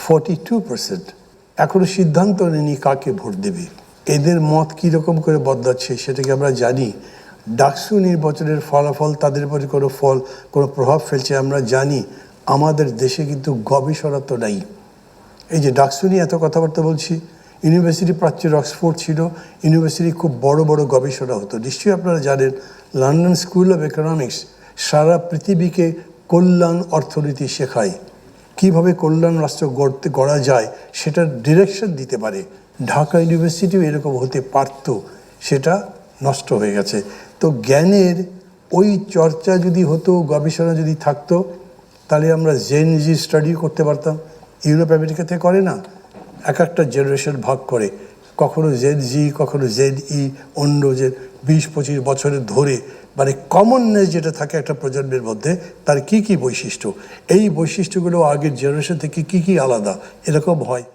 42%। এখনো সিদ্ধান্ত নেয়নি কাকে ভোট দেবে। এদের মত কীরকম করে বদলাচ্ছে সেটাকে আমরা জানি। ডাকসু নির্বাচনের ফলাফল তাদের উপরে কোনো প্রভাব ফেলছে আমরা জানি। আমাদের দেশে কিন্তু গবেষণা তো নাই। এই যে ডাকসু নিয়ে এত কথাবার্তা বলছি, ইউনিভার্সিটি প্রাচ্যের অক্সফোর্ড ছিল, ইউনিভার্সিটি খুব বড় বড় গবেষণা হতো। নিশ্চয়ই আপনারা জানেন লন্ডন স্কুল অফ ইকোনমিক্স সারা পৃথিবীকে কল্যাণ অর্থনীতি শেখায়, কীভাবে কল্যাণ রাষ্ট্র গড়া যায় সেটার ডিরেকশন দিতে পারে। ঢাকা ইউনিভার্সিটিও এরকম হতে পারত, সেটা নষ্ট হয়ে গেছে। তো জ্ঞানের ওই চর্চা যদি হতো, গবেষণা যদি থাকতো, তাহলে আমরা জেন জি স্টাডি করতে পারতাম। ইউরোপ আমেরিকাতে করে না, এক একটা জেনারেশন ভাগ করে, কখনো জেন জি, কখনো জেন ই, অন্য যে 20-25 বছরের ধরে, মানে কমননেস যেটা থাকে একটা প্রজন্মের মধ্যে, তার কি কি বৈশিষ্ট্য, এই বৈশিষ্ট্যগুলো আগের জেনারেশন থেকে কি কি আলাদা, এরকম হয়।